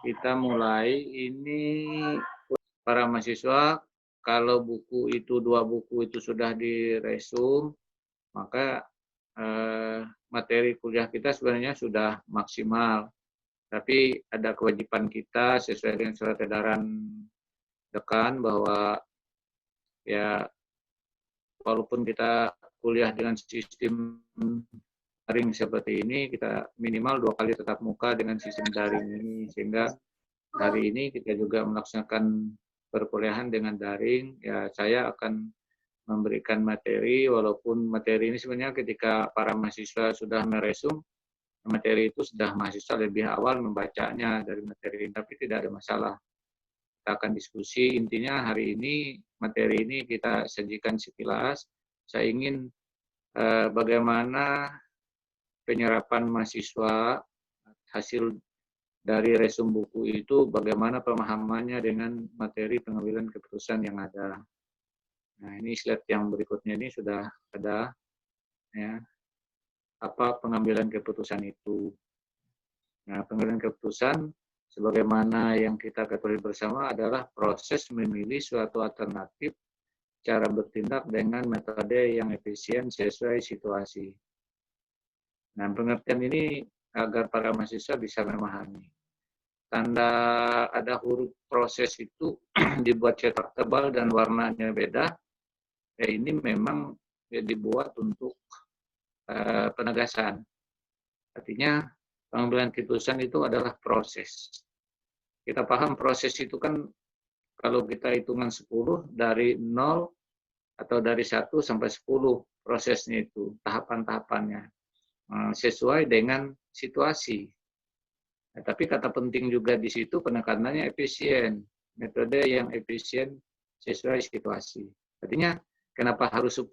kita mulai. Ini para mahasiswa, kalau buku itu 2 buku itu sudah diresum, maka materi kuliah kita sebenarnya sudah maksimal. Tapi ada kewajiban kita sesuai dengan surat edaran dekan bahwa ya walaupun kita kuliah dengan sistem daring seperti ini, kita minimal 2 kali tatap muka dengan sistem daring ini, sehingga hari ini kita juga melaksanakan perkuliahan dengan daring. Ya, saya akan memberikan materi, walaupun materi ini sebenarnya ketika para mahasiswa sudah meresum, materi itu sudah mahasiswa lebih awal membacanya dari materi ini, tapi tidak ada masalah. Kita akan diskusi, intinya hari ini, materi ini kita sajikan sekilas. Saya ingin bagaimana penyerapan mahasiswa hasil dari resum buku itu, bagaimana pemahamannya dengan materi pengambilan keputusan yang ada. Nah, ini slide yang berikutnya ini sudah ada, ya, apa pengambilan keputusan itu. Nah, pengambilan keputusan sebagaimana yang kita ketahui bersama adalah proses memilih suatu alternatif cara bertindak dengan metode yang efisien sesuai situasi. Nah, pengertian ini agar para mahasiswa bisa memahami. Tanda ada huruf proses itu dibuat cetak tebal dan warnanya beda. Ya, ini memang dibuat untuk penegasan. Artinya pengambilan keputusan itu adalah proses. Kita paham proses itu kan kalau kita hitungan 10 dari 0 atau dari 1 sampai 10 prosesnya itu, tahapan-tahapannya. Sesuai dengan situasi. Nah, tapi kata penting juga di situ penekanannya efisien. Metode yang efisien sesuai situasi. Artinya kenapa harus 10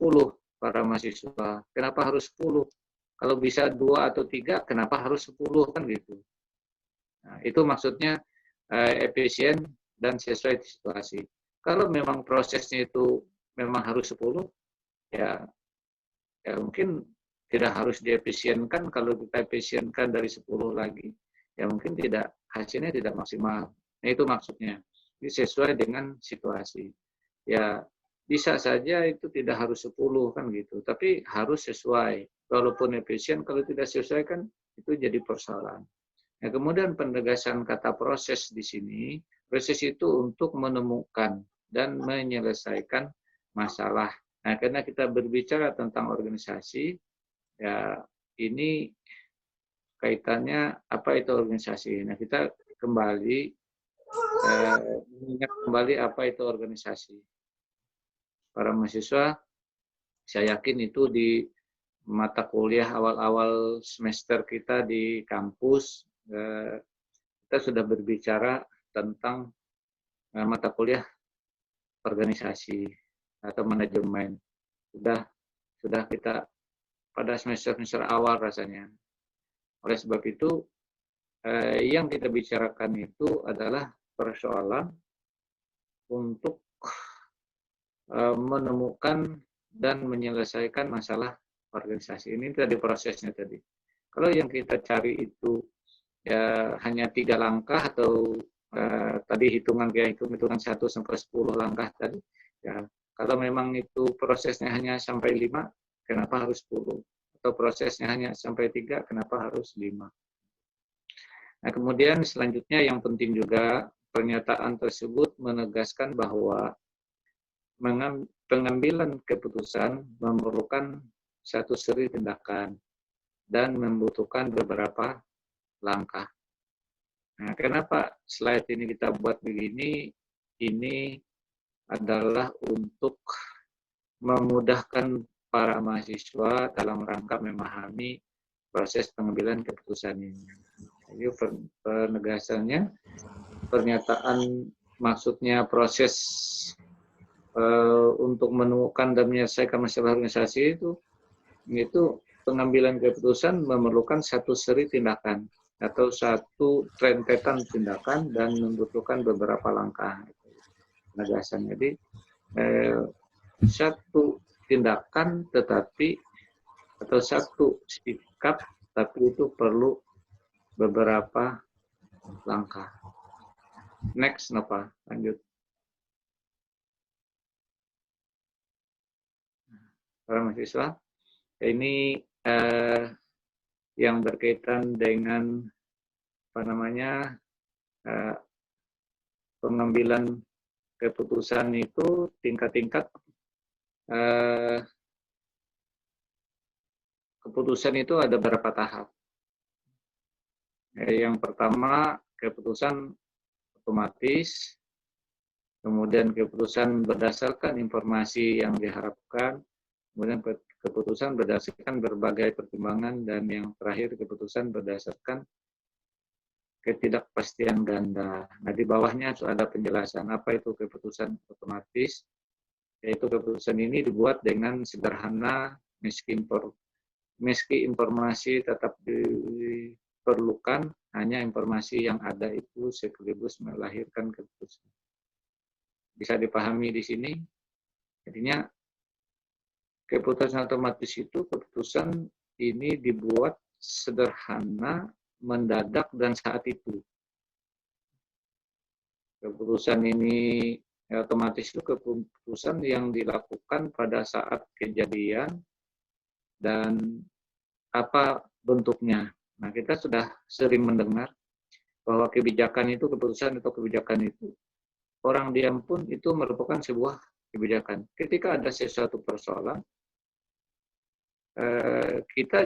para mahasiswa? Kenapa harus 10? Kalau bisa 2 atau 3, kenapa harus 10 kan gitu. Nah, itu maksudnya efisien dan sesuai situasi. Kalau memang prosesnya itu memang harus 10, ya mungkin tidak harus diefisienkan. Kalau kita efisienkan dari 10 lagi, ya mungkin hasilnya tidak maksimal. Nah, itu maksudnya. Ini sesuai dengan situasi. Ya, bisa saja itu tidak harus 10 kan gitu, tapi harus sesuai. Walaupun efisien, kalau tidak sesuai kan itu jadi persoalan. Nah, kemudian penegasan kata proses di sini, proses itu untuk menemukan dan menyelesaikan masalah. Nah, karena kita berbicara tentang organisasi, ya ini kaitannya apa itu organisasi. Nah, kita kembali mengingat kembali apa itu organisasi. Para mahasiswa, saya yakin itu di mata kuliah awal-awal semester kita di kampus, kita sudah berbicara tentang mata kuliah organisasi atau manajemen. Sudah kita pada semester awal rasanya. Oleh sebab itu, yang kita bicarakan itu adalah persoalan untuk menemukan dan menyelesaikan masalah organisasi. Ini tadi prosesnya tadi. Kalau yang kita cari itu ya hanya 3 langkah atau tadi hitungan 1 sampai 10 langkah tadi, ya kalau memang itu prosesnya hanya sampai 5, kenapa harus 10? Atau prosesnya hanya sampai 3, kenapa harus 5? Nah, kemudian selanjutnya yang penting juga, pernyataan tersebut menegaskan bahwa pengambilan keputusan memerlukan satu seri tindakan dan membutuhkan beberapa langkah. Nah, kenapa slide ini kita buat begini? Ini adalah untuk memudahkan para mahasiswa dalam rangka memahami proses pengambilan keputusan ini. Jadi penegasannya, pernyataan maksudnya proses untuk menemukan dan menyelesaikan masalah organisasi itu pengambilan keputusan memerlukan satu seri tindakan atau satu rentetan tindakan dan membutuhkan beberapa langkah. Penegasan. Jadi satu tindakan tetapi atau satu sikap tapi itu perlu beberapa langkah. Next, Nova, lanjut. Para mahasiswa, ini yang berkaitan dengan pengambilan keputusan itu tingkat-tingkat keputusan itu ada beberapa tahap. Yang pertama, keputusan otomatis, kemudian keputusan berdasarkan informasi yang diharapkan, kemudian keputusan berdasarkan berbagai pertimbangan, dan yang terakhir keputusan berdasarkan ketidakpastian ganda. Nah, di bawahnya ada penjelasan apa itu keputusan otomatis, yaitu keputusan ini dibuat dengan sederhana meski informasi tetap diperlukan, hanya informasi yang ada itu sekaligus melahirkan keputusan. Bisa dipahami di sini? Jadinya keputusan otomatis itu keputusan ini dibuat sederhana, mendadak, dan saat itu. Keputusan ini otomatis itu keputusan yang dilakukan pada saat kejadian dan apa bentuknya. Nah, kita sudah sering mendengar bahwa kebijakan itu, keputusan atau kebijakan itu, orang diam pun itu merupakan sebuah kebijakan. Ketika ada sesuatu persoalan, kita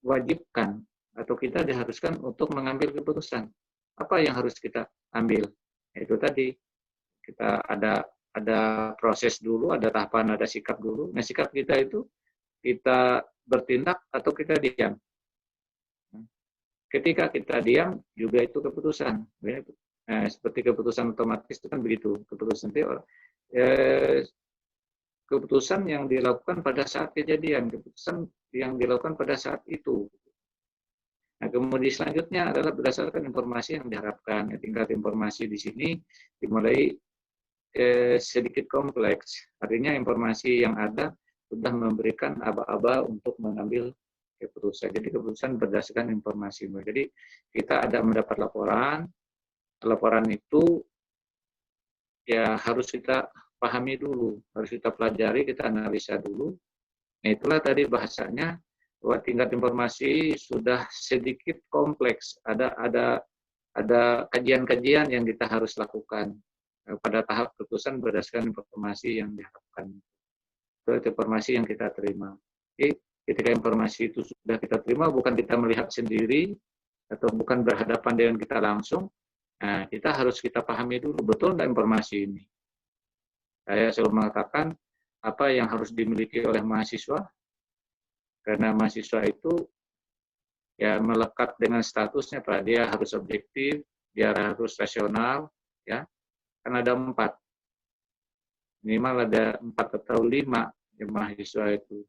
diwajibkan atau kita diharuskan untuk mengambil keputusan. Apa yang harus kita ambil? Itu tadi, kita ada proses dulu, ada tahapan, ada sikap dulu. Nah, sikap kita itu kita bertindak atau kita diam. Ketika kita diam juga itu keputusan. Seperti keputusan otomatis itu kan begitu. Keputusan yang dilakukan pada saat kejadian, keputusan yang dilakukan pada saat itu. Nah, kemudian selanjutnya adalah berdasarkan informasi yang diharapkan. Tingkat informasi di sini dimulai sedikit kompleks. Artinya informasi yang ada sudah memberikan aba-aba untuk mengambil keputusan. Jadi keputusan berdasarkan informasi. Jadi kita ada mendapat laporan itu ya harus kita pahami dulu, harus kita pelajari, kita analisa dulu. Nah, itulah tadi bahasanya bahwa tingkat informasi sudah sedikit kompleks. Ada kajian-kajian yang kita harus lakukan pada tahap keputusan berdasarkan informasi yang diharapkan. Itu informasi yang kita terima. Jadi, ketika informasi itu sudah kita terima, bukan kita melihat sendiri atau bukan berhadapan dengan kita langsung, nah, kita harus kita pahami dulu, betul nggak informasi ini. Saya selalu mengatakan apa yang harus dimiliki oleh mahasiswa, karena mahasiswa itu ya melekat dengan statusnya, Pak. Dia harus objektif, dia harus rasional, ya. Kan ada 4, minimal ada 4 atau 5 ya, mahasiswa itu.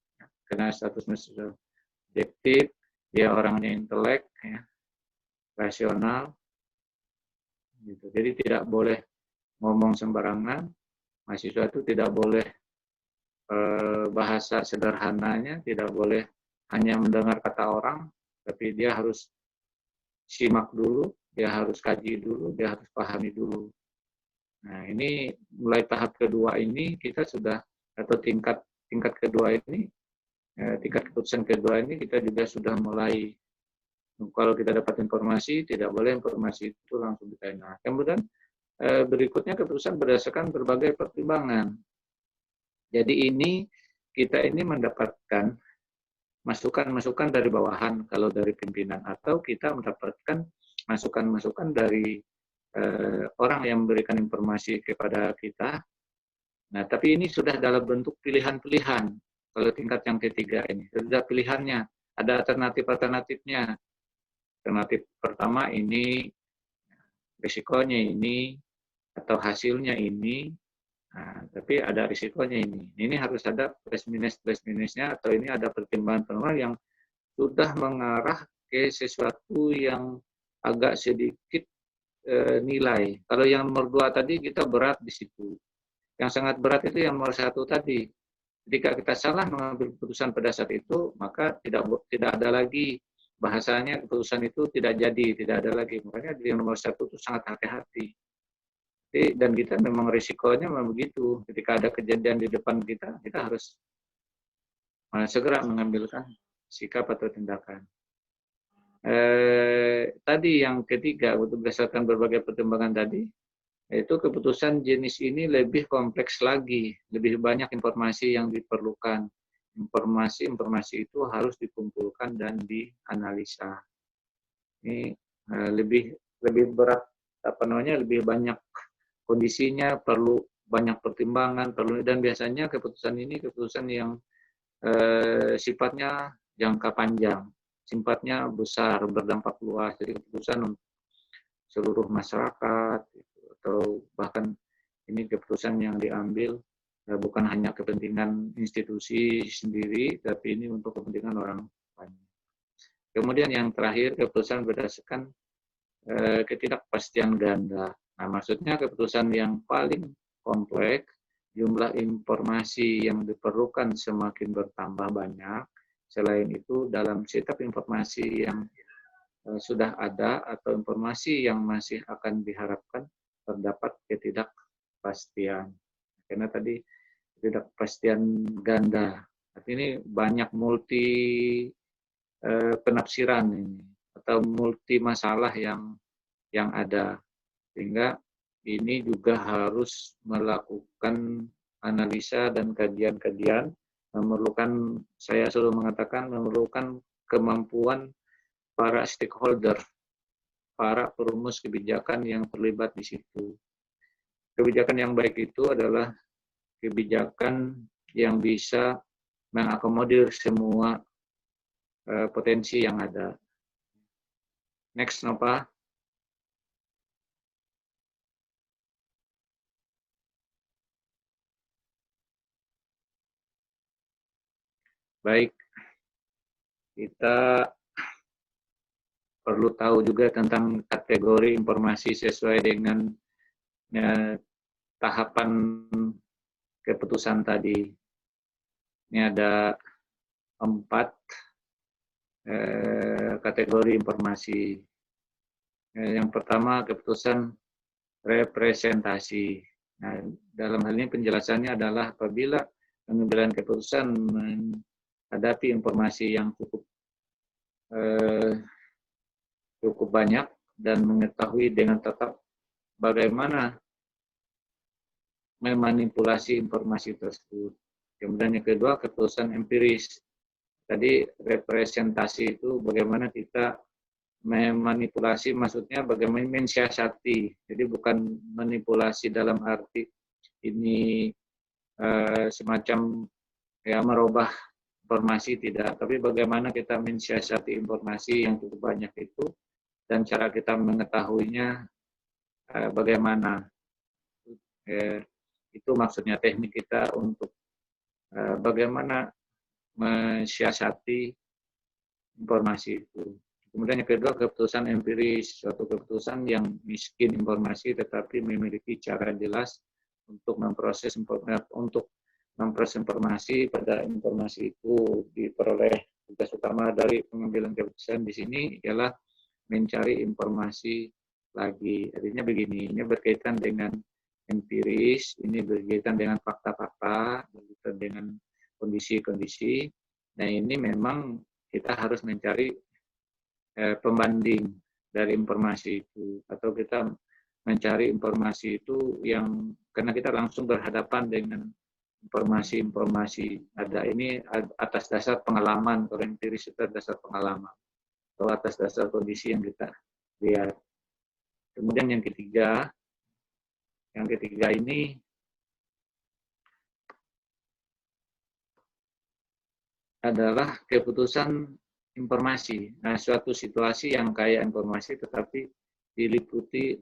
Karena status mahasiswa objektif, dia orangnya intelek, ya, rasional, gitu. Jadi tidak boleh ngomong sembarangan. Mahasiswa itu tidak boleh bahasa sederhananya, tidak boleh hanya mendengar kata orang, tapi dia harus simak dulu, dia harus kaji dulu, dia harus pahami dulu. Nah, ini mulai tahap kedua ini kita sudah, atau tingkat kedua ini, tingkat keputusan kedua ini kita juga sudah mulai. Kalau kita dapat informasi, tidak boleh informasi itu langsung diterima. Kemudian berikutnya keputusan berdasarkan berbagai pertimbangan. Jadi kita ini mendapatkan masukan-masukan dari bawahan kalau dari pimpinan, atau kita mendapatkan masukan-masukan dari orang yang memberikan informasi kepada kita. Nah, tapi ini sudah dalam bentuk pilihan-pilihan. Kalau tingkat yang ketiga ini sudah pilihannya, ada alternatif-alternatifnya. Alternatif pertama ini risikonya ini atau hasilnya ini. Nah, tapi ada risikonya ini. Ini harus ada plus minusnya, atau ini ada pertimbangan yang sudah mengarah ke sesuatu yang agak sedikit nilai. Kalau yang nomor 2 tadi kita berat di situ. Yang sangat berat itu yang nomor 1 tadi. Ketika kita salah mengambil keputusan pada saat itu, maka tidak ada lagi bahasanya keputusan itu tidak jadi, tidak ada lagi. Makanya di nomor 1 itu sangat hati-hati. Dan kita memang risikonya memang begitu. Ketika ada kejadian di depan kita, kita harus segera mengambilkan sikap atau tindakan. Tadi yang ketiga, untuk berdasarkan berbagai pertimbangan tadi, yaitu keputusan jenis ini lebih kompleks lagi, lebih banyak informasi yang diperlukan. Informasi itu harus dikumpulkan dan dianalisa. Ini lebih berat, lebih banyak kondisinya, perlu banyak pertimbangan, dan biasanya keputusan ini keputusan yang sifatnya jangka panjang, sifatnya besar, berdampak luas, jadi keputusan untuk seluruh masyarakat, atau bahkan ini keputusan yang diambil bukan hanya kepentingan institusi sendiri, tapi ini untuk kepentingan orang banyak. Kemudian yang terakhir, keputusan berdasarkan ketidakpastian ganda. Nah, maksudnya keputusan yang paling kompleks, jumlah informasi yang diperlukan semakin bertambah banyak. Selain itu, dalam setiap informasi yang sudah ada atau informasi yang masih akan diharapkan, terdapat ketidakpastian. Karena tadi ketidakpastian ganda. Ini banyak multi penafsiran ini, atau multi masalah yang ada. Sehingga ini juga harus melakukan analisa dan kajian-kajian, saya selalu mengatakan, memerlukan kemampuan para stakeholder, para perumus kebijakan yang terlibat di situ. Kebijakan yang baik itu adalah kebijakan yang bisa mengakomodir semua potensi yang ada. Next, Nova. Baik, kita perlu tahu juga tentang kategori informasi sesuai dengan tahapan keputusan tadi. Ini ada 4 kategori informasi. Yang pertama, keputusan representasi. Nah, dalam hal ini penjelasannya adalah apabila pengambilan keputusan menghadapi informasi yang cukup banyak dan mengetahui dengan tetap bagaimana memanipulasi informasi tersebut. Kemudian yang kedua, keputusan empiris. Tadi representasi itu bagaimana kita memanipulasi, maksudnya bagaimana mensiasati. Jadi bukan manipulasi dalam arti ini semacam merubah informasi, tidak. Tapi bagaimana kita mensiasati informasi yang cukup banyak itu, dan cara kita mengetahuinya bagaimana. Itu maksudnya teknik kita untuk bagaimana mensiasati informasi itu. Kemudian yang kedua, keputusan empiris, suatu keputusan yang miskin informasi tetapi memiliki cara jelas untuk memproses informasi. Pada informasi itu diperoleh. Tugas utama dari pengambilan keputusan di sini ialah mencari informasi lagi. Artinya begini, ini berkaitan dengan empiris, ini berkaitan dengan fakta-fakta, berkaitan dengan kondisi-kondisi. Nah, ini memang kita harus mencari pembanding dari informasi itu, atau kita mencari informasi itu yang, karena kita langsung berhadapan dengan informasi-informasi ada ini atas dasar pengalaman. Kalau empiris itu atas dasar pengalaman atau atas dasar kondisi yang kita lihat. Kemudian yang ketiga ini adalah keputusan informasi. Nah, suatu situasi yang kaya informasi tetapi diliputi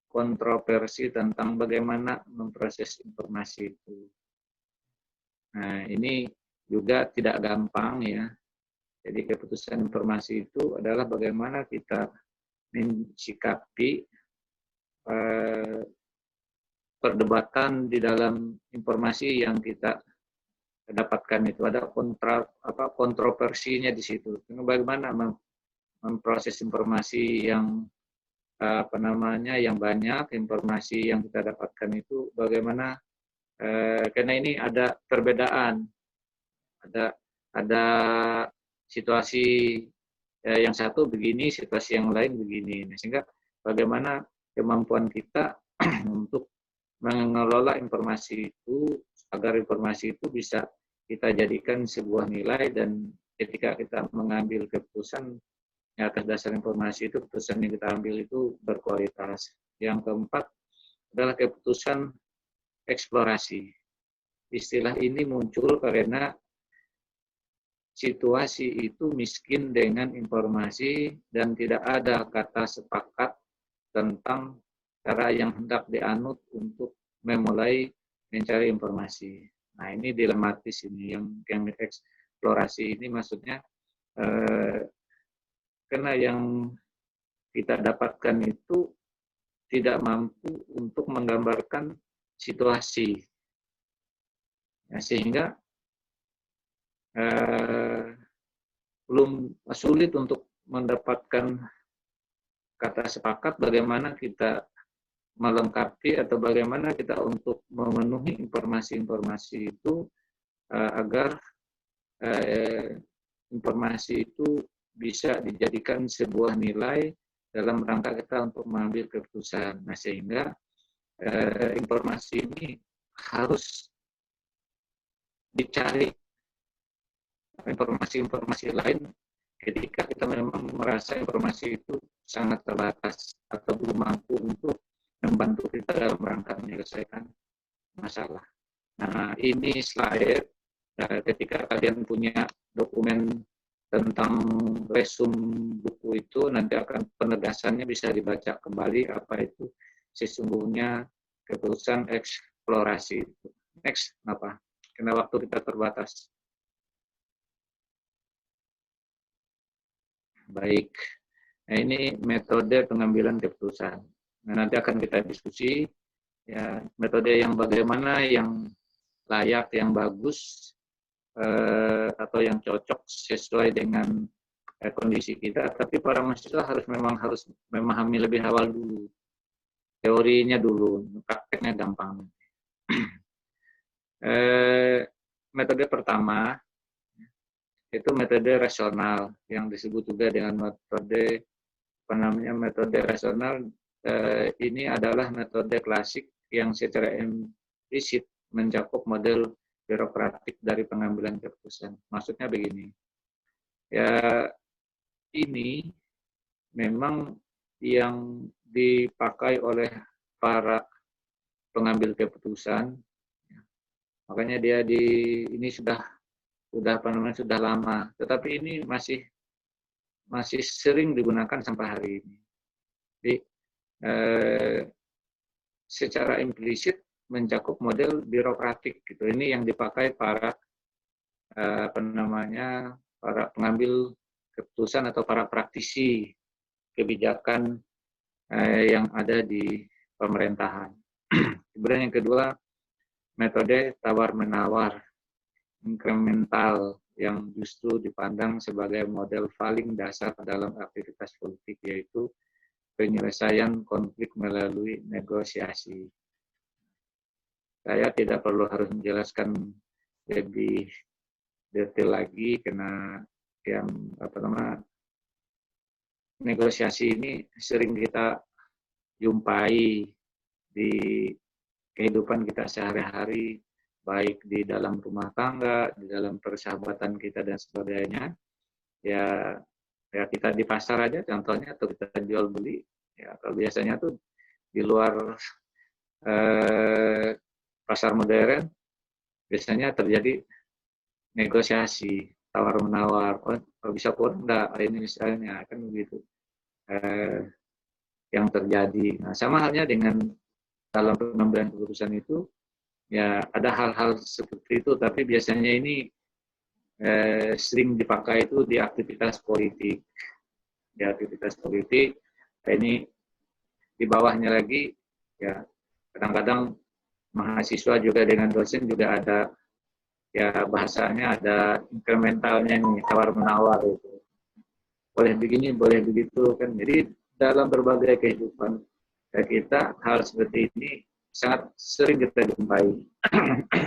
kontroversi tentang bagaimana memproses informasi itu. Nah, ini juga tidak gampang ya. Jadi keputusan informasi itu adalah bagaimana kita mensikapi perdebatan di dalam informasi yang kita dapatkan itu. Ada kontroversinya di situ. Bagaimana memproses informasi yang yang banyak, informasi yang kita dapatkan itu bagaimana, karena ini ada perbedaan, ada situasi yang satu begini, situasi yang lain begini. Nah, sehingga bagaimana kemampuan kita untuk mengelola informasi itu agar informasi itu bisa kita jadikan sebuah nilai, dan ketika kita mengambil keputusan atas dasar informasi itu, keputusan yang kita ambil itu berkualitas. Yang keempat adalah keputusan eksplorasi. Istilah ini muncul karena situasi itu miskin dengan informasi dan tidak ada kata sepakat tentang cara yang hendak dianut untuk memulai mencari informasi. Nah, ini dilematis ini yang eksplorasi ini maksudnya karena yang kita dapatkan itu tidak mampu untuk menggambarkan situasi, ya, sehingga belum sulit untuk mendapatkan kata sepakat bagaimana kita melengkapi atau bagaimana kita untuk memenuhi informasi-informasi itu agar informasi itu bisa dijadikan sebuah nilai dalam rangka kita untuk mengambil keputusan. Nah, sehingga informasi ini harus dicari informasi-informasi lain ketika kita memang merasa informasi itu sangat terbatas atau belum mampu untuk membantu kita dalam rangka menyelesaikan masalah. Nah, ini slide ketika kalian punya dokumen tentang resume buku itu, nanti akan penegasannya bisa dibaca kembali apa itu sesungguhnya keputusan eksplorasi itu. Next, apa? Karena waktu kita terbatas. Baik, nah ini metode pengambilan keputusan. Nah, nanti akan kita diskusi ya metode yang bagaimana yang layak, yang bagus, atau yang cocok sesuai dengan kondisi kita. Tapi para mahasiswa harus memahami lebih awal dulu, teorinya dulu, prakteknya gampang. Metode pertama itu metode rasional yang disebut juga dengan metode rasional. Ini adalah metode klasik yang secara implisit mencakup model birokratik dari pengambilan keputusan. Maksudnya begini, ya ini memang yang dipakai oleh para pengambil keputusan, makanya dia ini sudah lama, tetapi ini masih sering digunakan sampai hari ini. Jadi secara implisit mencakup model birokratik gitu. Ini yang dipakai para para pengambil keputusan atau para praktisi kebijakan yang ada di pemerintahan. Kemudian yang kedua, metode tawar-menawar inkremental yang justru dipandang sebagai model paling dasar dalam aktivitas politik, yaitu penyelesaian konflik melalui negosiasi. Saya tidak perlu harus menjelaskan lebih detail lagi karena yang negosiasi ini sering kita jumpai di kehidupan kita sehari-hari, baik di dalam rumah tangga, di dalam persahabatan kita dan sebagainya. Ya kita di pasar aja contohnya, atau kita jual beli. Ya kalau biasanya tuh di luar pasar modern biasanya terjadi negosiasi tawar menawar. Oh, bisa kurang enggak ini misalnya, kan begitu yang terjadi. Nah, sama halnya dengan dalam pengambilan keputusan itu, ya ada hal-hal seperti itu, tapi biasanya ini sering dipakai itu di aktivitas politik. Di aktivitas politik, ini di bawahnya lagi, ya kadang-kadang mahasiswa juga dengan dosen juga ada, ya bahasanya ada inkrementalnya nih, tawar-menawar itu. boleh begini, boleh begitu kan. Jadi dalam berbagai kehidupan kita hal seperti ini sangat sering kita jumpai.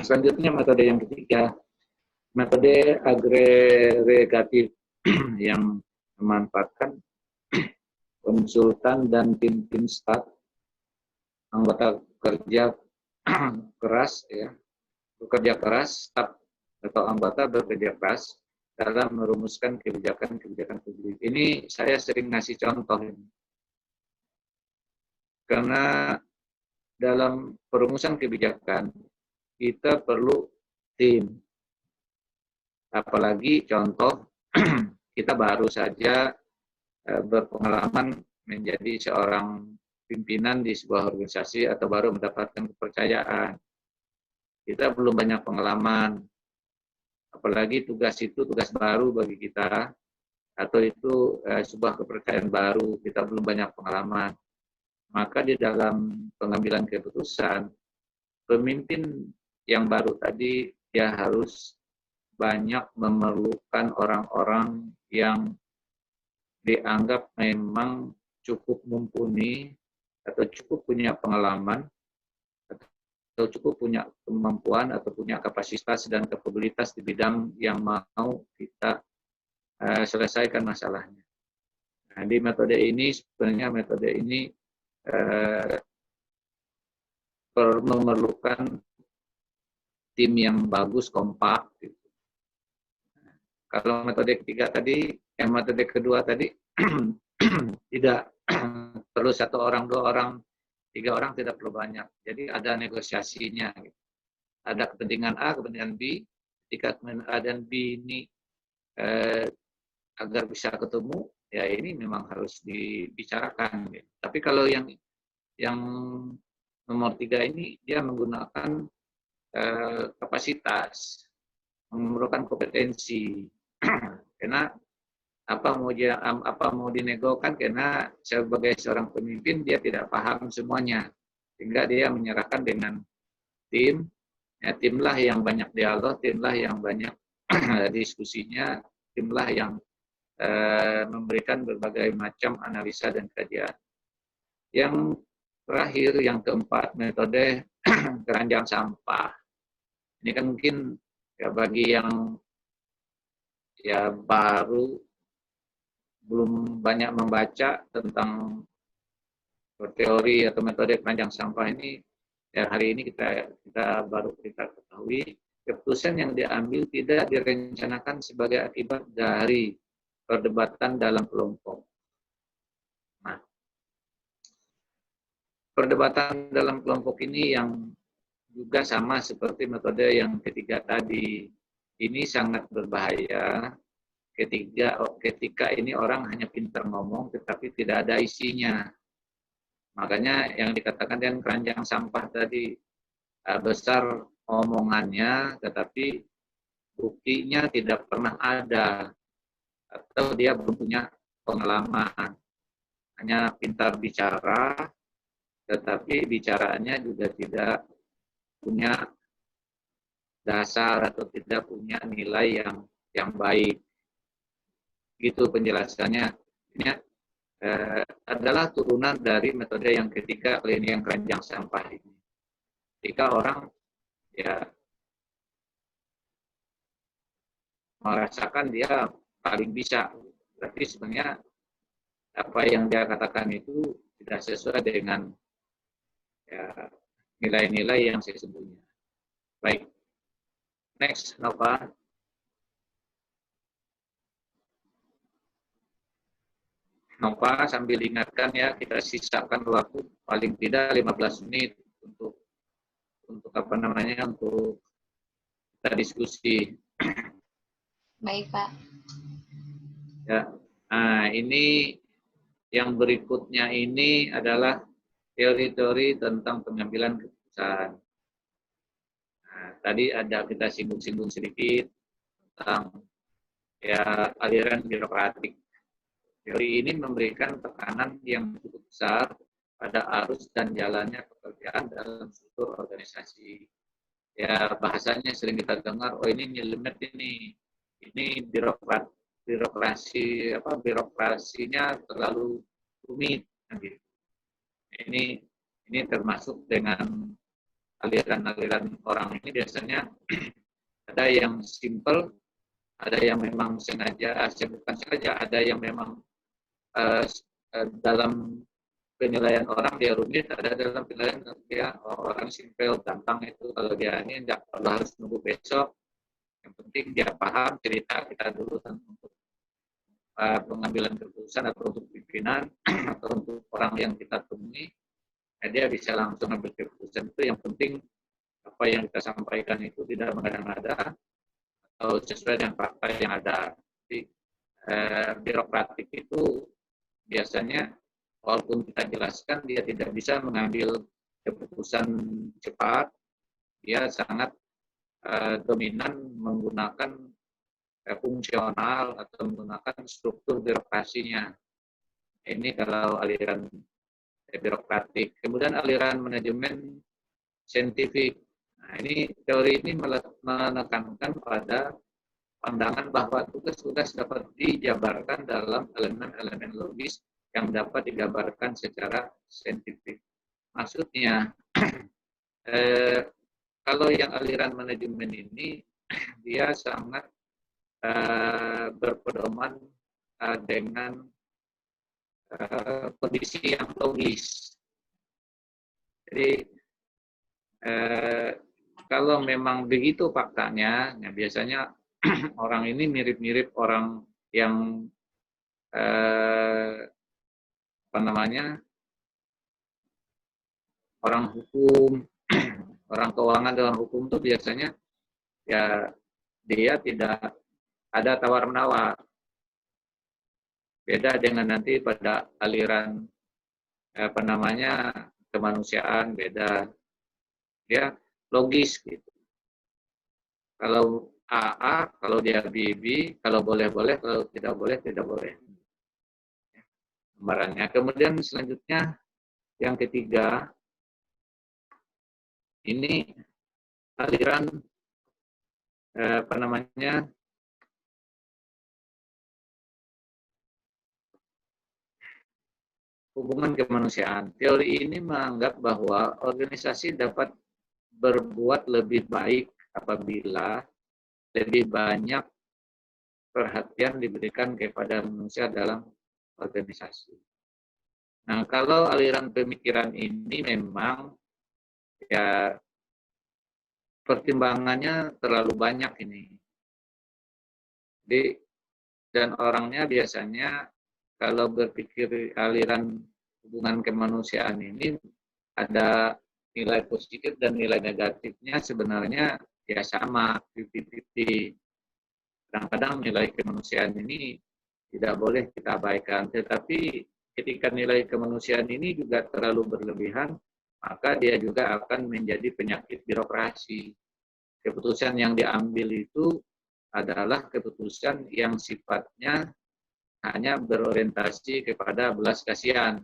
Selanjutnya metode yang ketiga, metode agregatif yang memanfaatkan konsultan dan tim staf anggota kerja keras ya, bekerja keras, staf atau anggota bekerja keras dalam merumuskan kebijakan-kebijakan publik. Ini saya sering ngasih contoh ini. Karena dalam perumusan kebijakan kita perlu tim. Apalagi contoh kita baru saja berpengalaman menjadi seorang pimpinan di sebuah organisasi atau baru mendapatkan kepercayaan. Kita belum banyak pengalaman, apalagi tugas itu tugas baru bagi kita, atau itu sebuah kepercayaan baru, kita belum banyak pengalaman. Maka di dalam pengambilan keputusan, pemimpin yang baru tadi, dia harus banyak memerlukan orang-orang yang dianggap memang cukup mumpuni, atau cukup punya pengalaman, atau cukup punya kemampuan, atau punya kapasitas dan kapabilitas di bidang yang mau kita selesaikan masalahnya. Nah, di metode ini sebenarnya metode ini memerlukan tim yang bagus, kompak. Gitu. Kalau metode ketiga tadi, metode kedua tadi tidak perlu 1 orang, 2 orang, 3 orang, tidak perlu banyak. Jadi ada negosiasinya. Gitu. Ada kepentingan A, kepentingan B. Ketika kepentingan A dan B ini agar bisa ketemu, ya ini memang harus dibicarakan. Gitu. Tapi kalau yang nomor 3 ini dia menggunakan kapasitas, memerlukan kompetensi. Karena apa mau dinegokan, karena sebagai seorang pemimpin dia tidak paham semuanya, sehingga dia menyerahkan dengan tim. Ya, timlah yang banyak dialog, timlah yang banyak diskusinya, timlah yang memberikan berbagai macam analisa dan kajian. Yang terakhir, yang keempat, metode keranjang sampah. Ini kan mungkin ya bagi yang ya baru, belum banyak membaca tentang teori atau metode keranjang sampah ini, ya hari ini kita baru kita ketahui keputusan yang diambil tidak direncanakan sebagai akibat dari perdebatan dalam kelompok. Nah, perdebatan dalam kelompok ini yang juga sama seperti metode yang ketiga tadi, ini sangat berbahaya ketika ini orang hanya pintar ngomong tetapi tidak ada isinya. Makanya yang dikatakan dengan keranjang sampah tadi, besar omongannya tetapi buktinya tidak pernah ada, atau dia belum punya pengalaman. Hanya pintar bicara tetapi bicaranya juga tidak punya dasar atau tidak punya nilai yang baik. Gitu penjelasannya. Ini adalah turunan dari metode yang ketiga, yang keranjang sampah ini. Ketika orang ya merasakan dia paling bisa, tapi sebenarnya apa yang dia katakan itu tidak sesuai dengan ya, nilai-nilai yang sesungguhnya. Baik, next, Nova. Nova sambil ingatkan ya, kita sisakan waktu paling tidak 15 menit untuk apa namanya, untuk kita diskusi. Baik, Pak. Ya. Nah, ini yang berikutnya ini adalah teori-teori tentang pengambilan keputusan. Nah, tadi ada kita singgung-singgung sedikit tentang ya aliran birokratik. Teori ini memberikan tekanan yang cukup besar pada arus dan jalannya pekerjaan dalam struktur organisasi. Ya bahasanya sering kita dengar, oh ini nyelemet ini birokrat. birokrasinya terlalu rumit. Gitu. Ini termasuk dengan aliran-aliran orang ini biasanya ada yang simple, ada yang memang sengaja, bukan sengaja, ada yang memang dalam penilaian orang dia rumit, ada dalam penilaian dia orang simple, gampang itu. Kalau dia ini tidak perlu harus nunggu besok, yang penting dia paham cerita kita dulu untuk pengambilan keputusan atau untuk pimpinan atau untuk orang yang kita temui, dia bisa langsung ambil keputusan. Itu yang penting apa yang kita sampaikan itu tidak mengada-ngada atau sesuai dengan fakta yang ada. Jadi, birokratik itu biasanya walaupun kita jelaskan dia tidak bisa mengambil keputusan cepat, dia sangat dominan menggunakan fungsional atau menggunakan struktur birokrasinya. Ini kalau aliran birokratik. Kemudian aliran manajemen saintifik. Nah, ini teori ini menekankan pada pandangan bahwa tugas-tugas dapat dijabarkan dalam elemen-elemen logis yang dapat digambarkan secara saintifik. Maksudnya, kalau yang aliran manajemen ini, dia sangat berpedoman dengan kondisi yang logis. Jadi, kalau memang begitu faktanya, ya biasanya orang ini mirip-mirip orang yang orang hukum, orang keuangan dalam hukum itu biasanya ya dia tidak ada tawar-menawar. Beda dengan nanti pada aliran kemanusiaan, beda. Dia logis gitu. Kalau A, kalau dia B, kalau boleh-boleh, kalau tidak boleh, tidak boleh. Gambarannya. Kemudian selanjutnya yang ketiga, ini aliran hubungan kemanusiaan. Teori ini menganggap bahwa organisasi dapat berbuat lebih baik apabila lebih banyak perhatian diberikan kepada manusia dalam organisasi. Nah, kalau aliran pemikiran ini memang ya pertimbangannya terlalu banyak ini. Jadi, dan orangnya biasanya kalau berpikir aliran hubungan kemanusiaan ini ada nilai positif dan nilai negatifnya sebenarnya ya sama, 50-50. Kadang-kadang nilai kemanusiaan ini tidak boleh kita abaikan. Tetapi ketika nilai kemanusiaan ini juga terlalu berlebihan, maka dia juga akan menjadi penyakit birokrasi. Keputusan yang diambil itu adalah keputusan yang sifatnya hanya berorientasi kepada belas kasihan.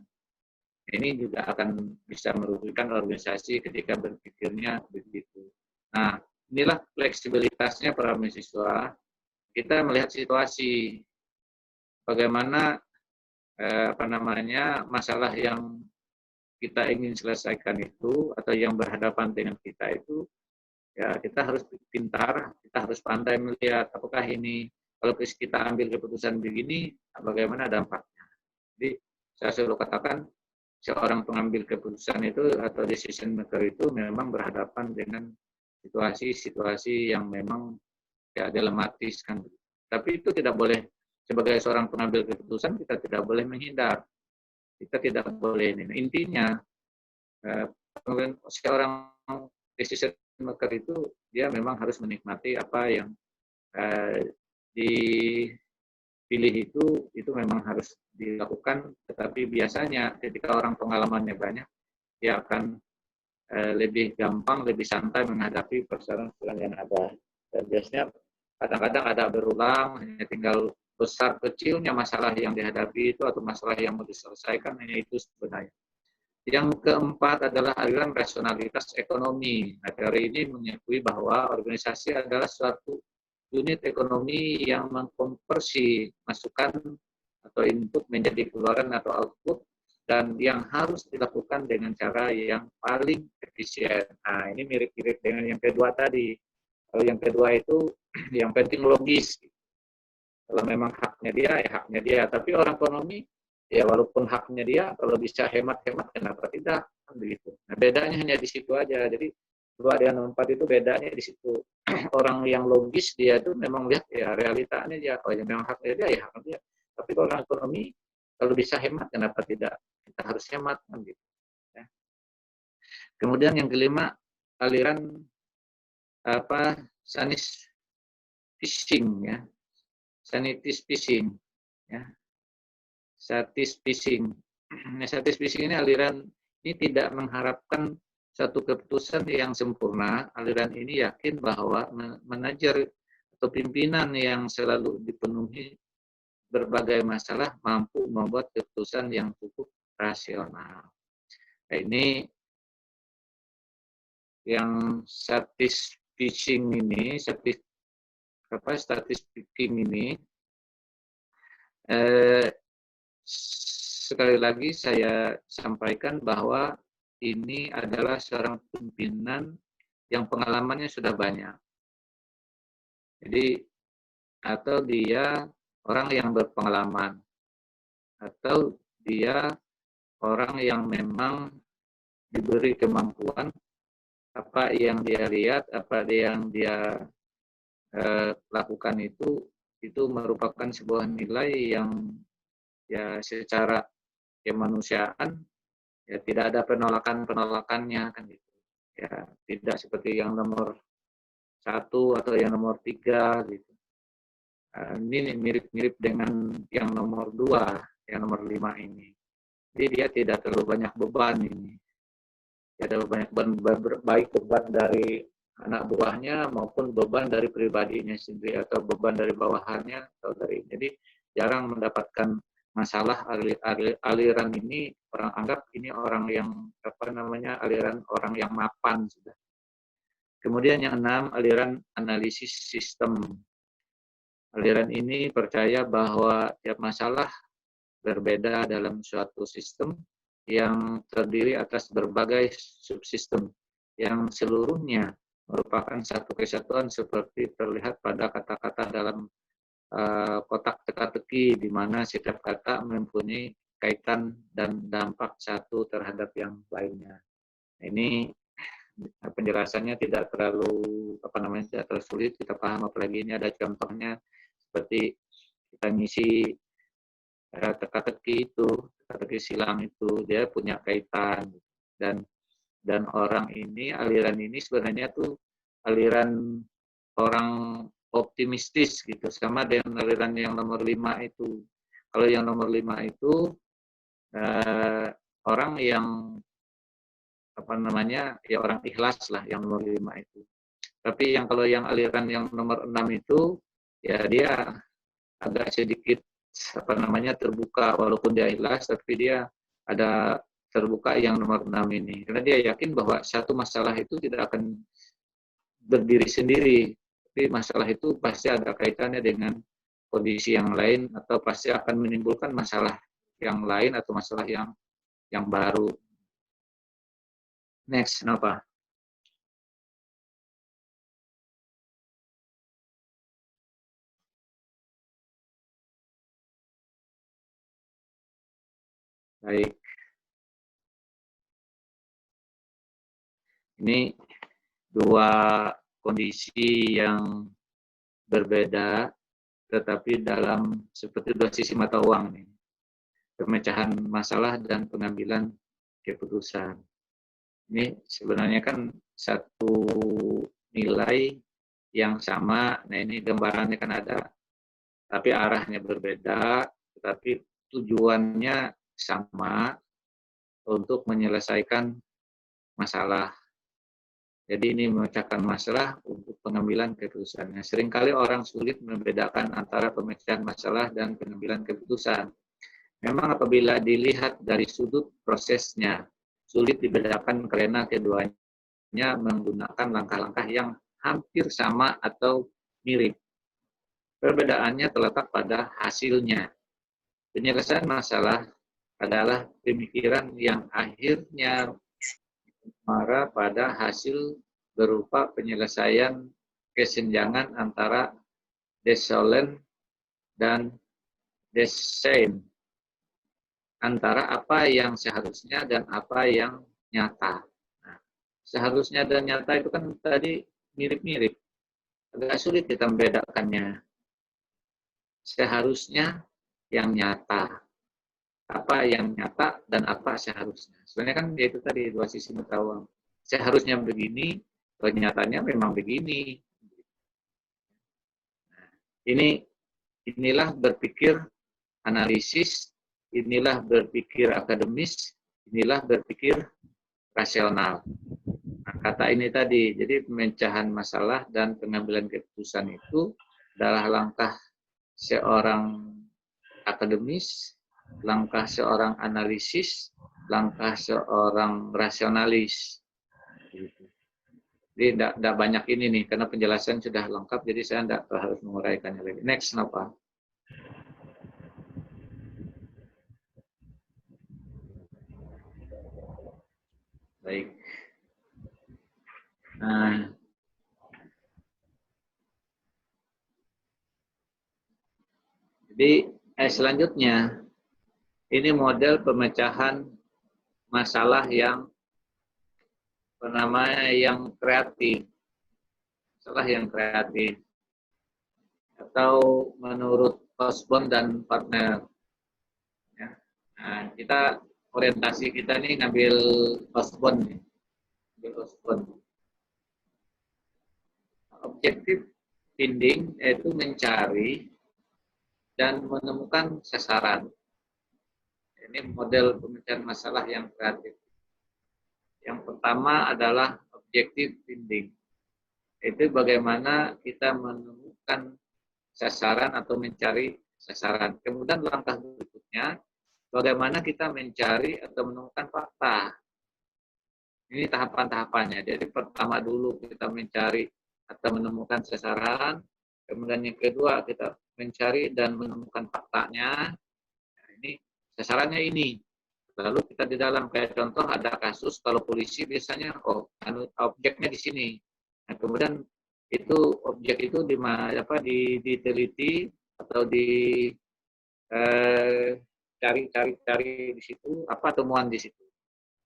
Ini juga akan bisa merugikan organisasi ketika berpikirnya begitu. Nah, inilah fleksibilitasnya para mahasiswa. Kita melihat situasi bagaimana masalah yang kita ingin selesaikan itu atau yang berhadapan dengan kita itu, ya kita harus pintar, kita harus pandai melihat apakah ini kalau kita ambil keputusan begini, bagaimana dampaknya. Jadi saya selalu katakan seorang pengambil keputusan itu atau decision maker itu memang berhadapan dengan situasi-situasi yang memang ya dilematis kan. Tapi itu tidak boleh, sebagai seorang pengambil keputusan kita tidak boleh menghindar. Kita tidak boleh ini. Intinya seorang decision maker itu dia memang harus menikmati apa yang dipilih itu memang harus dilakukan, tetapi biasanya ketika orang pengalamannya banyak, dia akan lebih gampang, lebih santai menghadapi persoalan-persoalan yang ada. Dan biasanya kadang-kadang ada berulang, hanya tinggal besar kecilnya masalah yang dihadapi itu atau masalah yang mau diselesaikan, hanya itu sebenarnya. Yang keempat adalah aliran rasionalitas ekonomi. Nah, teori ini mengakui bahwa organisasi adalah suatu unit ekonomi yang mengkonversi masukan atau input menjadi keluaran atau output, dan yang harus dilakukan dengan cara yang paling efisien. Nah, ini mirip-mirip dengan yang kedua tadi. Kalau yang kedua itu yang penting logis. Kalau memang haknya dia, ya haknya dia. Tapi orang ekonomi, ya walaupun haknya dia, kalau bisa hemat-hemat, kenapa tidak? Kan begitu. Nah, bedanya hanya di situ aja. Jadi 2 dengan 4 itu bedanya di situ. Orang yang logis, dia itu memang lihat ya realitanya dia. Kalau yang memang haknya dia, ya haknya dia. Tapi kalau orang ekonomi, kalau bisa hemat, kenapa tidak? Kita harus hemat. Kan gitu. Ya. Kemudian yang kelima, aliran sanis fishing, ya. Sanitis fishing, ya. Satis fishing. Nah, satis fishing ini aliran ini tidak mengharapkan satu keputusan yang sempurna. Aliran ini yakin bahwa manajer atau pimpinan yang selalu dipenuhi berbagai masalah mampu membuat keputusan yang cukup rasional. Nah, ini yang satis fishing ini, statistik ini, sekali lagi saya sampaikan bahwa ini adalah seorang pimpinan yang pengalamannya sudah banyak. Jadi, atau dia orang yang berpengalaman, atau dia orang yang memang diberi kemampuan, apa yang dia lihat, apa yang dia lakukan itu merupakan sebuah nilai yang ya secara kemanusiaan ya tidak ada penolakannya kan gitu. Ya tidak seperti yang nomor 1 atau yang nomor 3 gitu. Ini mirip-mirip dengan yang nomor 2, yang nomor 5 ini. Jadi dia tidak terlalu banyak beban ini. Ada banyak beban, baik beban dari anak buahnya maupun beban dari pribadinya sendiri atau beban dari bawahannya atau dari. Jadi jarang mendapatkan masalah aliran ini. Orang anggap ini orang yang aliran orang yang mapan sudah. Kemudian yang 6, aliran analisis sistem. Aliran ini percaya bahwa tiap masalah berbeda dalam suatu sistem yang terdiri atas berbagai subsistem yang seluruhnya merupakan satu kesatuan seperti terlihat pada kata-kata dalam kotak teka-teki, di mana setiap kata mempunyai kaitan dan dampak satu terhadap yang lainnya. Ini penjelasannya tidak terlalu tidak terlalu sulit kita paham, apalagi ini ada contohnya seperti kita ngisi teka-teki silang itu dia punya kaitan, dan orang ini, aliran ini sebenarnya tuh aliran orang optimistis gitu, sama dengan aliran yang nomor 5 itu. Kalau yang nomor 5 itu orang yang ya orang ikhlas lah yang nomor 5 itu. Tapi kalau yang aliran yang nomor 6 itu ya dia agak sedikit terbuka, walaupun dia ikhlas tapi dia ada terbuka yang nomor 6 ini. Karena dia yakin bahwa satu masalah itu tidak akan berdiri sendiri, tapi masalah itu pasti ada kaitannya dengan kondisi yang lain atau pasti akan menimbulkan masalah yang lain atau masalah yang baru. Next, kenapa? Baik. Ini dua kondisi yang berbeda, tetapi dalam seperti dua sisi mata uang nih. Pemecahan masalah dan pengambilan keputusan. Ini sebenarnya kan satu nilai yang sama. Nah, ini gambarannya kan ada, tapi arahnya berbeda, tetapi tujuannya sama untuk menyelesaikan masalah. Jadi ini memecahkan masalah untuk pengambilan keputusan. Nah, seringkali orang sulit membedakan antara pemecahan masalah dan pengambilan keputusan. Memang apabila dilihat dari sudut prosesnya, sulit dibedakan karena keduanya menggunakan langkah-langkah yang hampir sama atau mirip. Perbedaannya terletak pada hasilnya. Penyelesaian masalah adalah pemikiran yang akhirnya mengarah pada hasil berupa penyelesaian kesenjangan antara desolen dan desain, antara apa yang seharusnya dan apa yang nyata. Nah, seharusnya dan nyata itu kan tadi mirip-mirip, agak sulit kita membedakannya. Seharusnya yang nyata, apa yang nyata dan apa seharusnya. Sebenarnya kan itu tadi dua sisi mata uang. Seharusnya begini, ternyatanya memang begini. Inilah berpikir analisis, inilah berpikir akademis, inilah berpikir rasional. Nah, kata ini tadi, jadi pemecahan masalah dan pengambilan keputusan itu adalah langkah seorang akademis, langkah seorang analisis, langkah seorang rasionalis. Jadi tidak banyak ini nih, karena penjelasan sudah lengkap, jadi saya tidak harus menguraikannya lagi. Next, kenapa? Baik. Nah, jadi selanjutnya, ini model pemecahan masalah yang yang kreatif. Masalah yang kreatif. Atau menurut Osborne dan partner. Ya. Nah, kita orientasi kita nih ngambil Osborne nih. Ngambil Osborne. Objektif finding yaitu mencari dan menemukan sasaran. Ini model pemecahan masalah yang kreatif. Yang pertama adalah objektif finding. Itu bagaimana kita menemukan sasaran atau mencari sasaran. Kemudian langkah berikutnya, bagaimana kita mencari atau menemukan fakta. Ini tahapan-tahapannya. Jadi pertama dulu kita mencari atau menemukan sasaran. Kemudian yang kedua kita mencari dan menemukan faktanya. Nah, ini sasarannya ini. Lalu kita di dalam kayak contoh ada kasus kalau polisi biasanya objeknya di sini. Nah, kemudian itu objek itu diteliti atau cari di situ apa temuan di situ.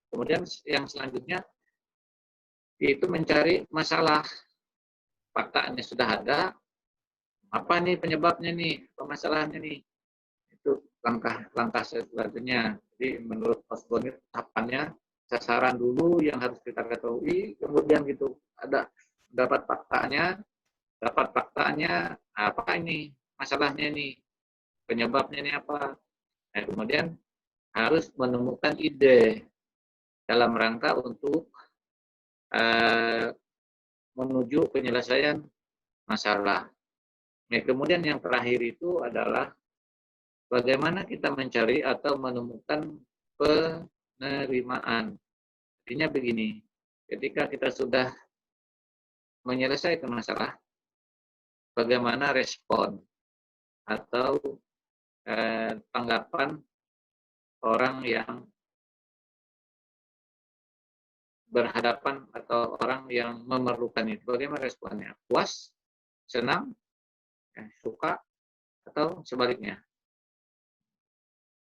Kemudian yang selanjutnya itu mencari masalah. Faktanya sudah ada, apa nih penyebabnya nih, permasalahannya nih. Itu langkah selanjutnya. Jadi menurut Osborne tahapannya sasaran dulu yang harus kita ketahui, kemudian gitu ada dapat faktanya apa ini masalahnya ini, penyebabnya ini apa. Nah, kemudian harus menemukan ide dalam rangka untuk menuju penyelesaian masalah. Nah, kemudian yang terakhir itu adalah bagaimana kita mencari atau menemukan penerimaan. Artinya begini, ketika kita sudah menyelesaikan masalah, bagaimana respon atau tanggapan orang yang berhadapan atau orang yang memerlukan itu. Bagaimana responnya? Puas, senang, suka, atau sebaliknya.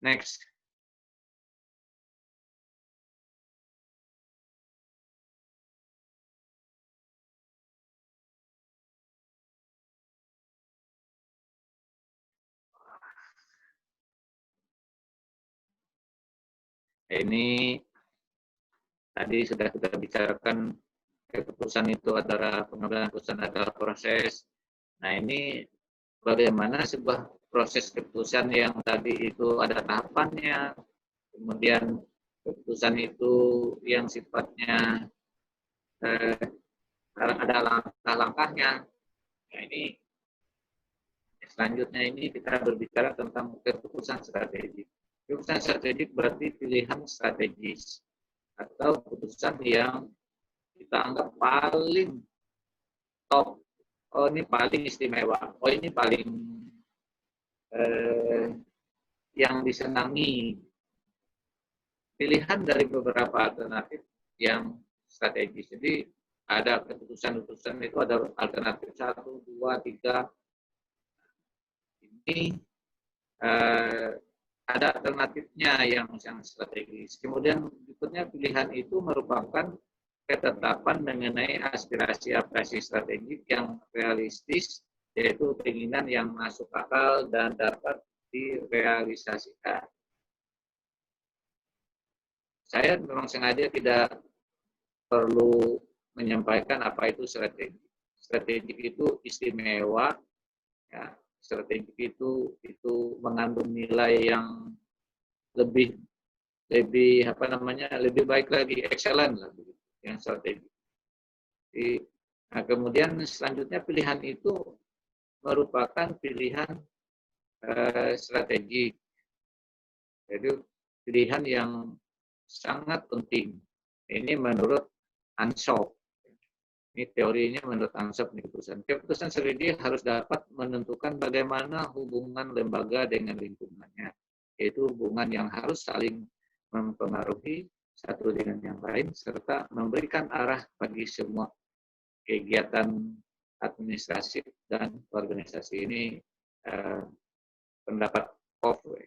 Next. Ini tadi sudah kita bicarakan, keputusan itu adalah pengambilan keputusan adalah proses. Nah, ini bagaimana sebuah proses keputusan yang tadi itu ada tahapannya, kemudian keputusan itu yang sifatnya ada langkah-langkahnya. Nah, ini selanjutnya ini kita berbicara tentang keputusan strategik. Keputusan strategik berarti pilihan strategis atau keputusan yang kita anggap paling top oh ini paling istimewa, oh ini paling yang disenangi, pilihan dari beberapa alternatif yang strategis. Jadi ada keputusan-keputusan itu ada alternatif 1, 2, 3. Ini ada alternatifnya yang strategis. Kemudian berikutnya pilihan itu merupakan ketetapan mengenai aspirasi strategik yang realistis, yaitu keinginan yang masuk akal dan dapat direalisasikan. Saya memang sengaja tidak perlu menyampaikan apa itu strategi. Strategi itu istimewa, ya. Strategi itu mengandung nilai yang lebih lebih baik lagi, excellent lah begitu, yang strategi. Nah, kemudian selanjutnya pilihan itu merupakan pilihan strategik. Jadi pilihan yang sangat penting. Ini menurut Ansop. Ini teorinya menurut Ansop. Keputusan strategi harus dapat menentukan bagaimana hubungan lembaga dengan lingkungannya, yaitu hubungan yang harus saling mempengaruhi satu dengan yang lain, serta memberikan arah bagi semua kegiatan administrasi dan organisasi. Ini pendapat Kofre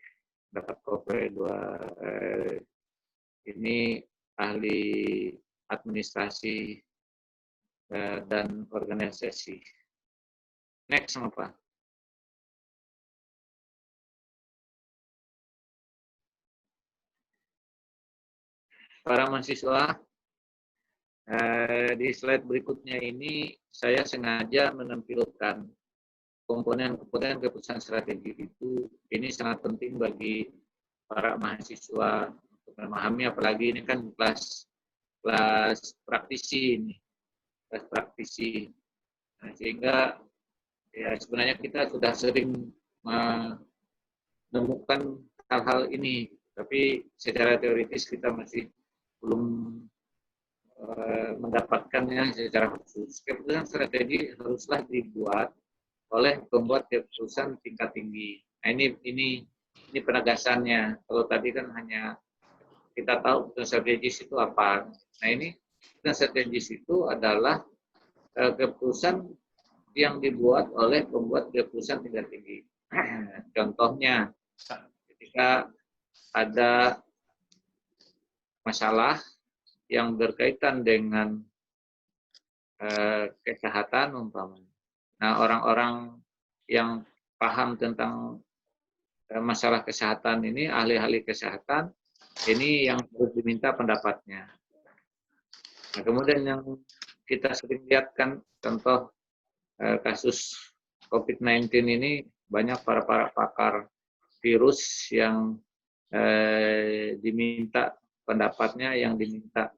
ini ahli administrasi dan organisasi. Next apa? Para mahasiswa, di slide berikutnya ini saya sengaja menampilkan komponen-komponen keputusan strategi itu. Ini sangat penting bagi para mahasiswa untuk memahami, apalagi ini kan kelas praktisi ini. Nah, sehingga ya sebenarnya kita sudah sering menemukan hal-hal ini, tapi secara teoritis kita masih belum mendapatkannya secara khusus. Keputusan strategi haruslah dibuat oleh pembuat keputusan tingkat tinggi. Nah, ini penegasannya. Kalau tadi kan hanya kita tahu keputusan strategis itu apa. Nah, ini keputusan strategis itu adalah keputusan yang dibuat oleh pembuat keputusan tingkat tinggi. Contohnya, ketika ada masalah yang berkaitan dengan kesehatan umpamanya. Nah, orang-orang yang paham tentang masalah kesehatan ini, ahli-ahli kesehatan, ini yang harus diminta pendapatnya. Nah, kemudian yang kita sering lihat kan contoh kasus COVID-19 ini banyak para pakar virus yang diminta pendapatnya, yang diminta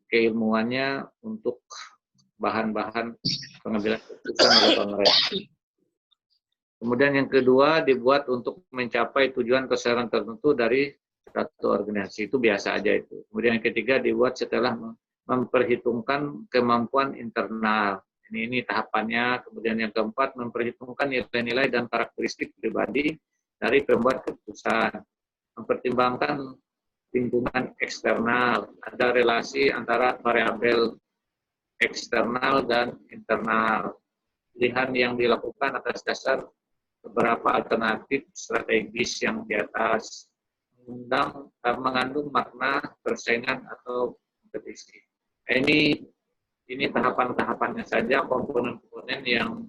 keilmuannya untuk bahan-bahan pengambilan keputusan oleh pemerintah. Kemudian yang kedua dibuat untuk mencapai tujuan kesehatan tertentu dari satu organisasi, itu biasa aja itu. Kemudian yang ketiga dibuat setelah memperhitungkan kemampuan internal. Ini tahapannya. Kemudian yang keempat memperhitungkan nilai-nilai dan karakteristik pribadi dari pembuat keputusan. Mempertimbangkan lingkungan eksternal, ada relasi antara variabel eksternal dan internal. Pilihan yang dilakukan atas dasar beberapa alternatif strategis yang di atas mengandung makna persaingan atau kompetisi. Ini tahapan-tahapannya saja, komponen-komponen yang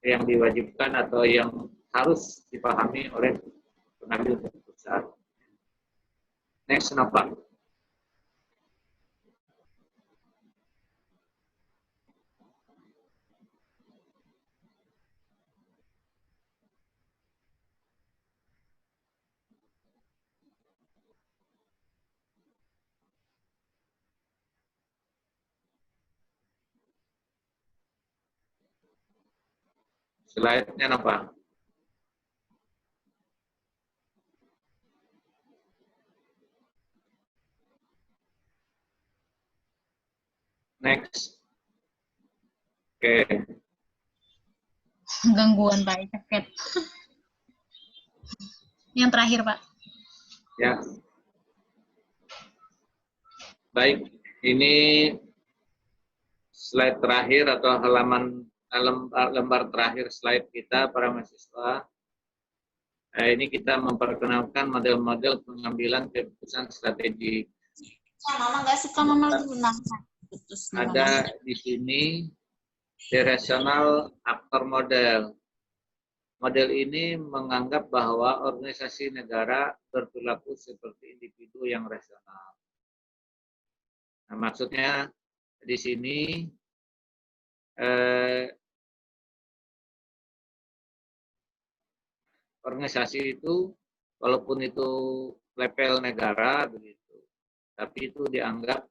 diwajibkan atau yang harus dipahami oleh pengambil keputusan. Next, kenapa? Slide-nya apa? Next. Oke, Gangguan Pak, ceket. Yang terakhir Pak. ya. Baik, ini slide terakhir atau lembar terakhir slide kita para mahasiswa. Ini kita memperkenalkan model-model pengambilan keputusan strategi. Mama nggak suka mama berenang. Ada di sini the rational actor model. Model ini menganggap bahwa organisasi negara berperilaku seperti individu yang rasional. Nah, maksudnya di sini organisasi itu walaupun itu level negara begitu, tapi itu dianggap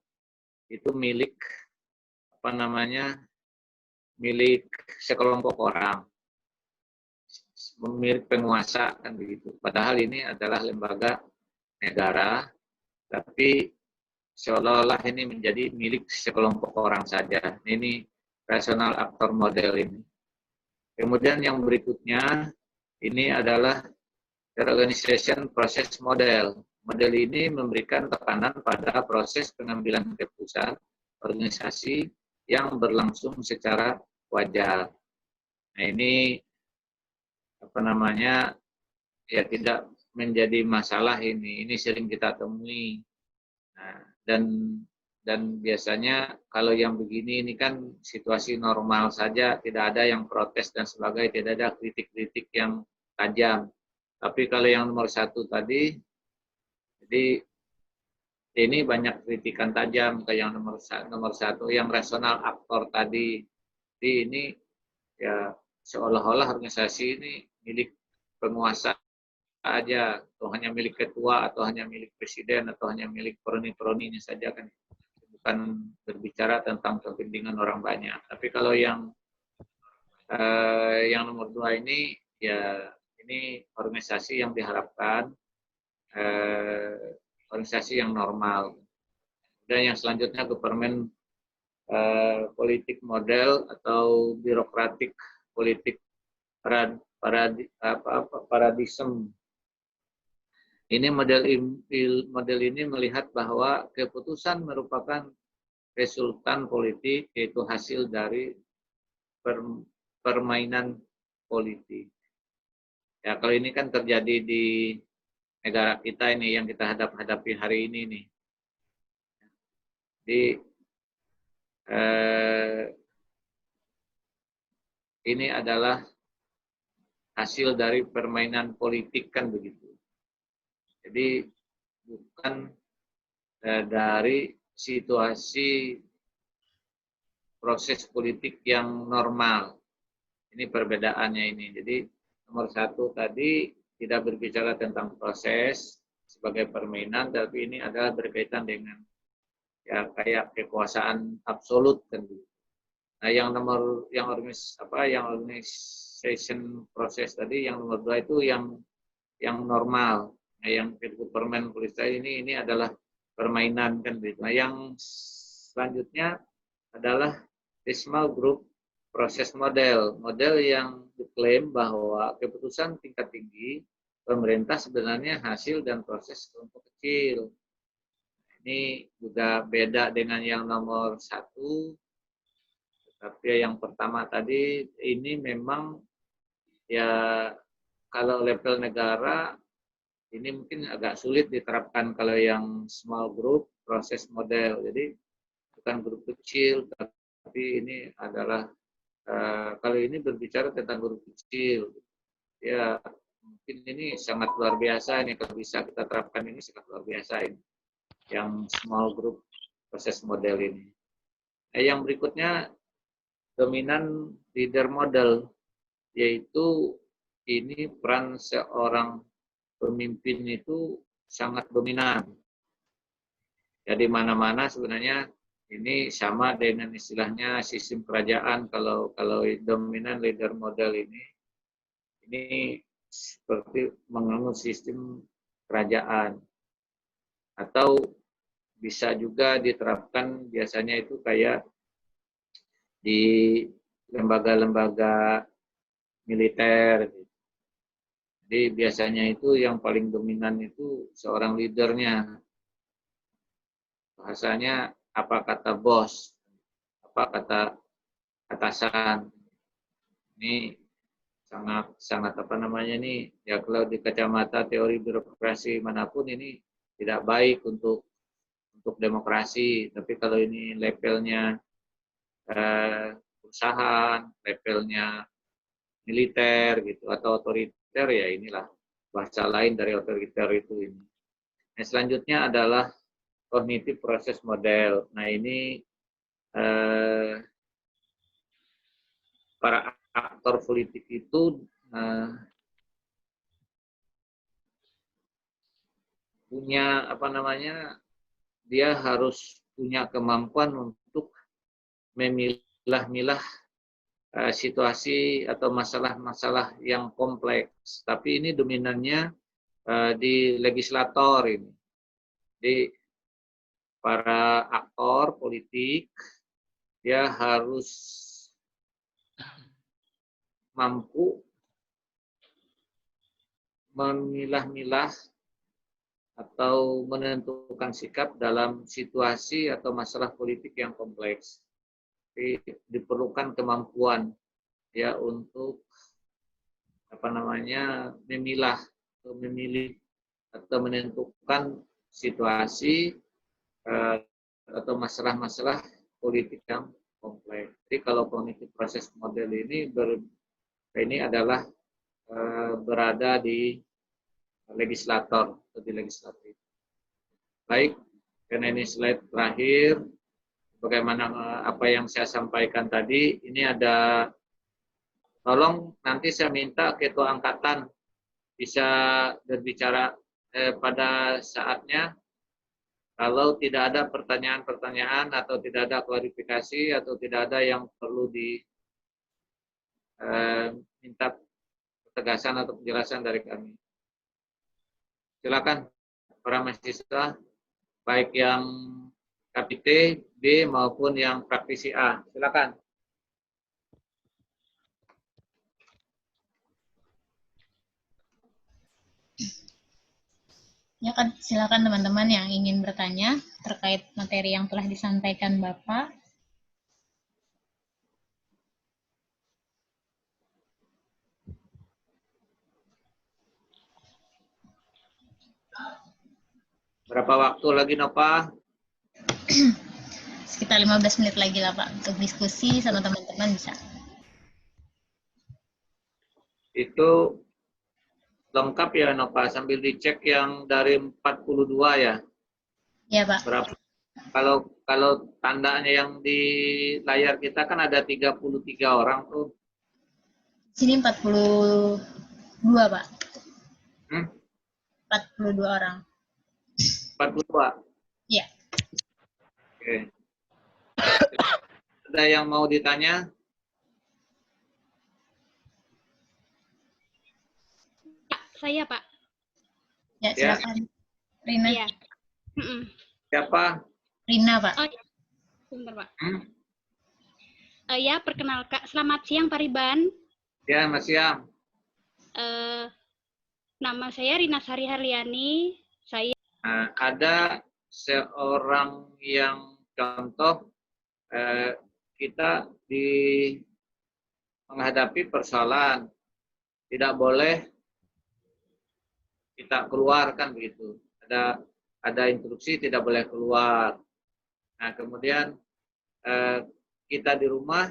itu milik milik sekelompok orang, milik penguasa kan begitu. Padahal ini adalah lembaga negara, tapi seolah-olah ini menjadi milik sekelompok orang saja. Ini rational actor model ini. Kemudian yang berikutnya ini adalah organization process model. Model ini memberikan tekanan pada proses pengambilan keputusan organisasi yang berlangsung secara wajar. Nah, ini ya tidak menjadi masalah ini. Ini sering kita temui. Nah, dan biasanya kalau yang begini ini kan situasi normal saja, tidak ada yang protes dan sebagainya, tidak ada kritik-kritik yang tajam. Tapi kalau yang nomor 1 tadi, jadi ini banyak kritikan tajam ke yang nomor 1 yang rasional aktor tadi. Jadi ini ya seolah-olah organisasi ini milik penguasa aja, atau hanya milik ketua, atau hanya milik presiden, atau hanya milik peroni-peroninya saja kan. Bukan berbicara tentang kepentingan orang banyak. Tapi kalau yang nomor 2 ini ya ini organisasi yang diharapkan organisasi yang normal. Dan yang selanjutnya government politik model atau birokratik politik paradigm. Ini model ini melihat bahwa keputusan merupakan resultan politik, yaitu hasil dari permainan politik. Ya, kalau ini kan terjadi di negara kita ini yang kita hadapi hari ini nih. Jadi ini adalah hasil dari permainan politik kan begitu. Jadi bukan dari situasi proses politik yang normal. Ini perbedaannya ini. Jadi nomor 1 tadi tidak berbicara tentang proses sebagai permainan, tapi ini adalah berkaitan dengan ya kayak kekuasaan absolut kan. Nah, yang organization proses tadi yang nomor 2 itu yang normal. Nah, yang permen polisi ini adalah permainan kan gitu. Nah, yang selanjutnya adalah decimal group proses model yang diklaim bahwa keputusan tingkat tinggi pemerintah sebenarnya hasil dan proses kelompok kecil. Ini juga beda dengan yang nomor 1. Tapi yang pertama tadi ini memang ya kalau level negara ini mungkin agak sulit diterapkan kalau yang small group proses model. Jadi bukan grup kecil, tapi ini adalah kalau ini berbicara tentang grup kecil, ya mungkin ini sangat luar biasa ini kalau bisa kita terapkan ini sangat luar biasa ini. Yang small group proses model ini. Yang berikutnya dominan leader model, yaitu ini peran seorang pemimpin itu sangat dominan. Jadi mana-mana sebenarnya ini sama dengan istilahnya sistem kerajaan. Kalau dominan leader model ini seperti menganut sistem kerajaan. Atau bisa juga diterapkan biasanya itu kayak di lembaga-lembaga militer. Jadi biasanya itu yang paling dominan itu seorang leadernya. Bahasanya apa kata bos, apa kata atasan. Ini sangat apa namanya nih, ya kalau di kacamata teori birokrasi manapun ini tidak baik untuk demokrasi. Tapi kalau ini levelnya perusahaan, levelnya militer gitu atau otoriter, ya inilah bahasa lain dari otoriter itu ini. Nah, selanjutnya adalah cognitive process model. Nah, ini para aktor politik itu punya apa namanya, dia harus punya kemampuan untuk memilah-milah situasi atau masalah-masalah yang kompleks. Tapi ini dominannya di legislator ini. Jadi para aktor politik dia harus mampu memilah-milah atau menentukan sikap dalam situasi atau masalah politik yang kompleks. Jadi, diperlukan kemampuan ya untuk apa namanya memilah atau memilih atau menentukan situasi atau masalah-masalah politik yang kompleks. Jadi kalau cognitive process model ini adalah berada di legislator atau di legislatif. Baik, karena ini slide terakhir, bagaimana apa yang saya sampaikan tadi, ini ada, tolong nanti saya minta ketua angkatan bisa berbicara pada saatnya. Kalau tidak ada pertanyaan-pertanyaan atau tidak ada klarifikasi atau tidak ada yang perlu diminta ketegasan atau penjelasan dari kami. Silakan para mahasiswa, baik yang KPT B maupun yang praktisi A. Silakan. Ya kan, silakan teman-teman yang ingin bertanya terkait materi yang telah disampaikan Bapak. Berapa waktu lagi, Nova? Sekitar 15 menit lagi lah Pak, untuk diskusi sama teman-teman bisa. Itu lengkap ya, Nova, sambil dicek yang dari 42 ya? Ya Pak. Berapa? Kalau tandanya yang di layar kita kan ada 33 orang tuh. Sini 42 Pak. 42 orang. 42? Iya. Oke. Ada yang mau ditanya? Saya, Pak. Ya, silakan. Rina. Iya. Siapa? Rina, Pak. Oh, sebentar, Pak. Ya, perkenalkan. Selamat siang, Pak Riban. Ya, Mas Siang. Nama saya Rina Sari Harliani. Saya ada seorang yang contoh kita menghadapi persoalan tidak boleh kita keluarkan begitu. Ada instruksi tidak boleh keluar. Nah, kemudian kita di rumah